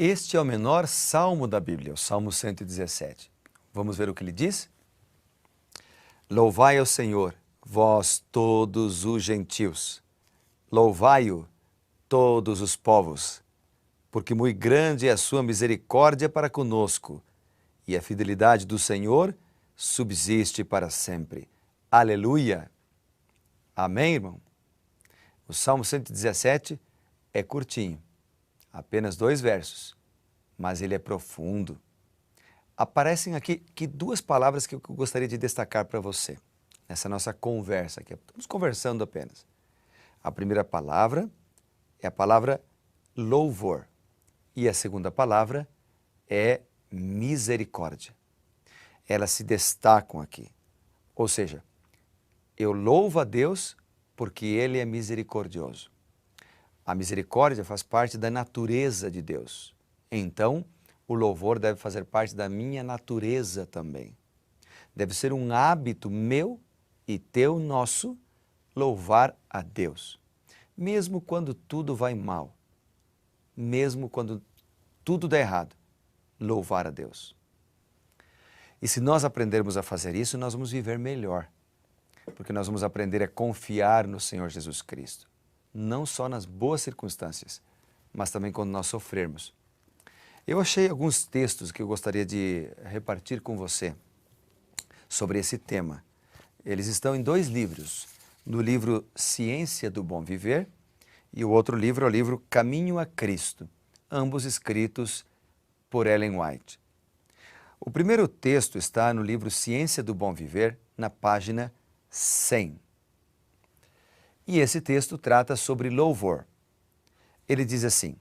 Este é o menor salmo da Bíblia, o Salmo 117. Vamos ver o que ele diz? Louvai ao Senhor, vós todos os gentios. Louvai-o, todos os povos, porque muito grande é a sua misericórdia para conosco, e a fidelidade do Senhor subsiste para sempre. Aleluia! Amém, irmão? O Salmo 117 é curtinho, apenas 2 versos, mas ele é profundo. Aparecem aqui duas palavras que eu gostaria de destacar para você, nessa nossa conversa aqui. Estamos conversando apenas. A primeira palavra é a palavra louvor e a segunda palavra é misericórdia. Elas se destacam aqui. Ou seja, eu louvo a Deus porque Ele é misericordioso. A misericórdia faz parte da natureza de Deus. Então, o louvor deve fazer parte da minha natureza também. Deve ser um hábito meu e teu, nosso, louvar a Deus. Mesmo quando tudo vai mal, mesmo quando tudo dá errado, louvar a Deus. E se nós aprendermos a fazer isso, nós vamos viver melhor, porque nós vamos aprender a confiar no Senhor Jesus Cristo, não só nas boas circunstâncias, mas também quando nós sofrermos. Eu achei alguns textos que eu gostaria de repartir com você sobre esse tema. Eles estão em 2 livros, no livro Ciência do Bom Viver e o outro livro é o livro Caminho a Cristo, ambos escritos por Ellen White. O primeiro texto está no livro Ciência do Bom Viver, na página 100. E esse texto trata sobre louvor. Ele diz assim: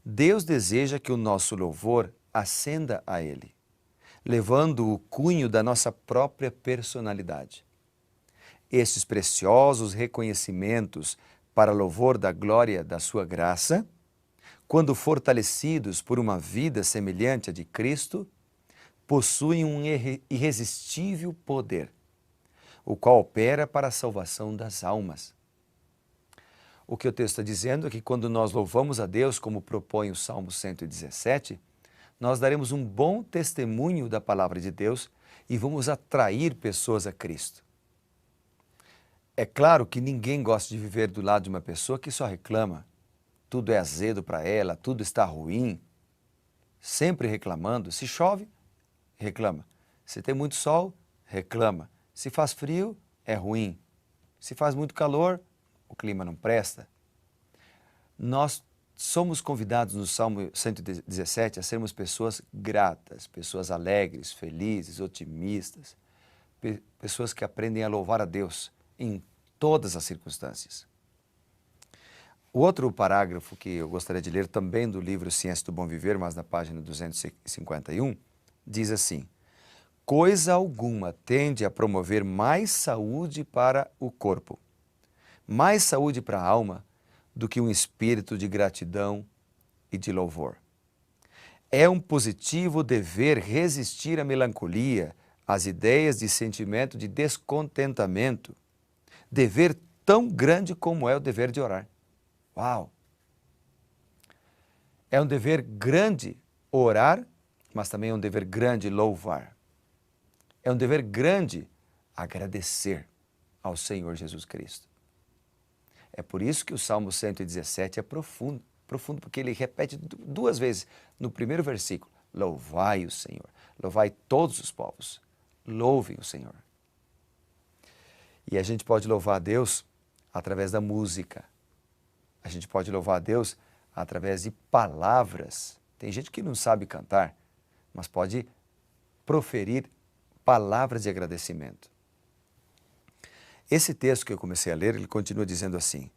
Deus deseja que o nosso louvor ascenda a Ele, levando o cunho da nossa própria personalidade. Estes preciosos reconhecimentos para louvor da glória da sua graça, quando fortalecidos por uma vida semelhante à de Cristo, possuem um irresistível poder, o qual opera para a salvação das almas. O que o texto está dizendo é que quando nós louvamos a Deus, como propõe o Salmo 117, nós daremos um bom testemunho da palavra de Deus e vamos atrair pessoas a Cristo. É claro que ninguém gosta de viver do lado de uma pessoa que só reclama. Tudo é azedo para ela, tudo está ruim, sempre reclamando. Se chove, reclama. Se tem muito sol, reclama. Se faz frio, é ruim. Se faz muito calor, o clima não presta. Nós somos convidados no Salmo 117 a sermos pessoas gratas, pessoas alegres, felizes, otimistas, pessoas que aprendem a louvar a Deus em todas as circunstâncias. O outro parágrafo que eu gostaria de ler também do livro Ciência do Bom Viver, mas na página 251, diz assim: coisa alguma tende a promover mais saúde para o corpo, mais saúde para a alma, do que um espírito de gratidão e de louvor. É um positivo dever resistir à melancolia, às ideias de sentimento de descontentamento, dever tão grande como é o dever de orar. Uau! É um dever grande orar, mas também é um dever grande louvar. É um dever grande agradecer ao Senhor Jesus Cristo. É por isso que o Salmo 117 é profundo, porque ele repete 2 vezes no primeiro versículo: louvai o Senhor, louvai todos os povos, louvem o Senhor. E a gente pode louvar a Deus através da música, a gente pode louvar a Deus através de palavras. Tem gente que não sabe cantar, mas pode proferir palavras de agradecimento. Esse texto que eu comecei a ler, ele continua dizendo assim: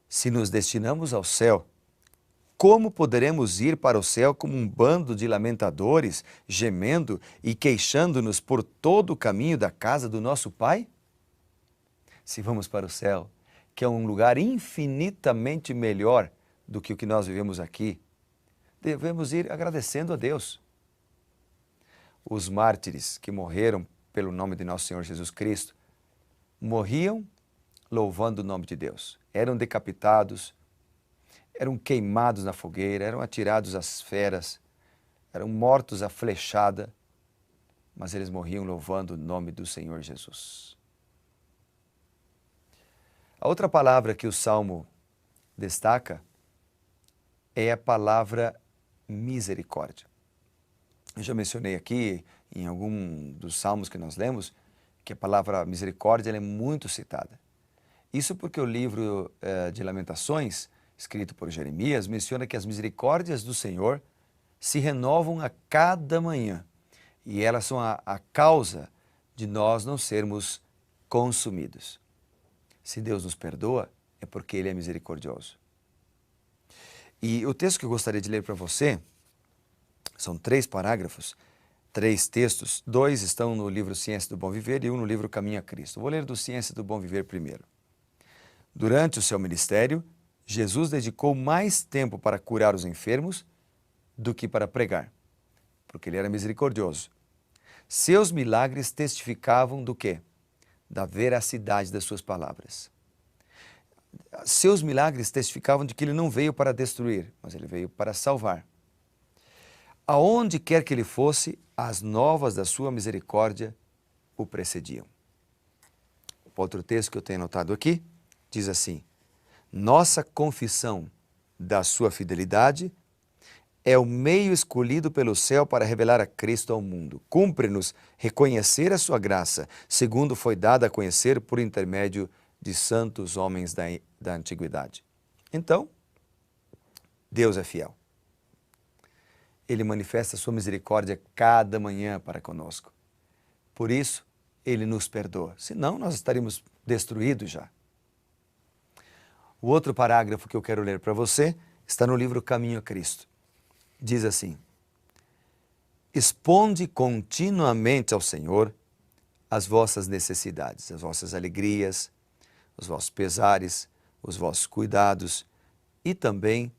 se nos destinamos ao céu, como poderemos ir para o céu como um bando de lamentadores, gemendo e queixando-nos por todo o caminho da casa do nosso Pai? Se vamos para o céu, que é um lugar infinitamente melhor do que o que nós vivemos aqui, devemos ir agradecendo a Deus. Os mártires que morreram pelo nome de nosso Senhor Jesus Cristo, morriam louvando o nome de Deus. Eram decapitados, eram queimados na fogueira, eram atirados às feras, eram mortos à flechada, mas eles morriam louvando o nome do Senhor Jesus. A outra palavra que o Salmo destaca é a palavra misericórdia. Eu já mencionei aqui, em algum dos salmos que nós lemos, que a palavra misericórdia ela é muito citada. Isso porque o livro de Lamentações, escrito por Jeremias, menciona que as misericórdias do Senhor se renovam a cada manhã. E elas são a causa de nós não sermos consumidos. Se Deus nos perdoa, é porque Ele é misericordioso. E o texto que eu gostaria de ler para você, são 3 parágrafos, 3 textos, 2 estão no livro Ciência do Bom Viver e 1 no livro Caminho a Cristo. Vou ler do Ciência do Bom Viver primeiro. Durante o seu ministério, Jesus dedicou mais tempo para curar os enfermos do que para pregar, porque Ele era misericordioso. Seus milagres testificavam do quê? Da veracidade das suas palavras. Seus milagres testificavam de que Ele não veio para destruir, mas Ele veio para salvar. Aonde quer que Ele fosse, as novas da sua misericórdia o precediam. Outro texto que eu tenho anotado aqui diz assim: nossa confissão da sua fidelidade é o meio escolhido pelo céu para revelar a Cristo ao mundo. Cumpre-nos reconhecer a sua graça, segundo foi dada a conhecer por intermédio de santos homens da antiguidade. Então, Deus é fiel. Ele manifesta a sua misericórdia cada manhã para conosco. Por isso, Ele nos perdoa. Senão, nós estaríamos destruídos já. O outro parágrafo que eu quero ler para você está no livro Caminho a Cristo. Diz assim: exponde continuamente ao Senhor as vossas necessidades, as vossas alegrias, os vossos pesares, os vossos cuidados e também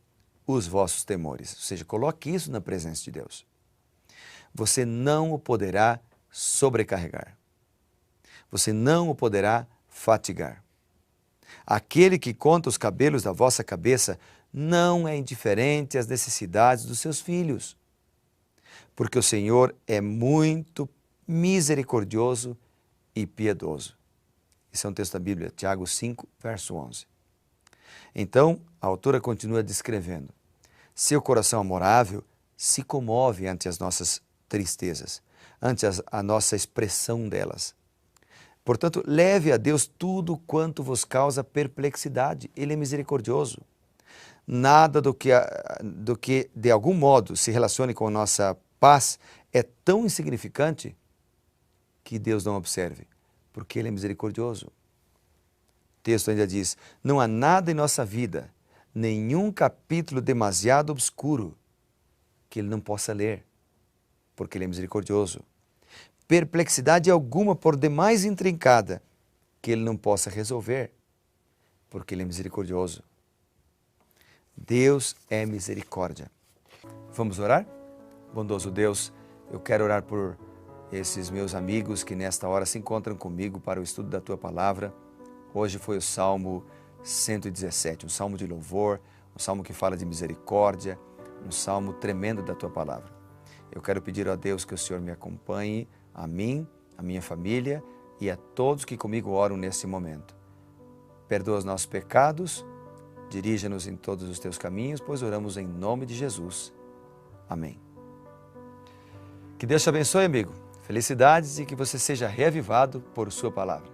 os vossos temores. Ou seja, coloque isso na presença de Deus. Você não o poderá sobrecarregar. Você não o poderá fatigar. Aquele que conta os cabelos da vossa cabeça não é indiferente às necessidades dos seus filhos, porque o Senhor é muito misericordioso e piedoso. Esse é um texto da Bíblia, Tiago 5, verso 11. Então, a autora continua descrevendo: seu coração amorável se comove ante as nossas tristezas, ante a nossa expressão delas. Portanto, leve a Deus tudo quanto vos causa perplexidade. Ele é misericordioso. Nada do que de algum modo se relacione com a nossa paz é tão insignificante que Deus não observe, porque Ele é misericordioso. O texto ainda diz: não há nada em nossa vida, nenhum capítulo demasiado obscuro que Ele não possa ler, porque Ele é misericordioso. Perplexidade alguma por demais intrincada que Ele não possa resolver, porque Ele é misericordioso. Deus é misericórdia. Vamos orar? Bondoso Deus, eu quero orar por esses meus amigos que nesta hora se encontram comigo para o estudo da Tua Palavra. Hoje foi o Salmo 117, um salmo de louvor, um salmo que fala de misericórdia, um salmo tremendo da Tua Palavra. Eu quero pedir a Deus que o Senhor me acompanhe, a mim, a minha família e a todos que comigo oram nesse momento. Perdoa os nossos pecados, dirija-nos em todos os Teus caminhos, pois oramos em nome de Jesus. Amém. Que Deus te abençoe, amigo. Felicidades e que você seja reavivado por Sua Palavra.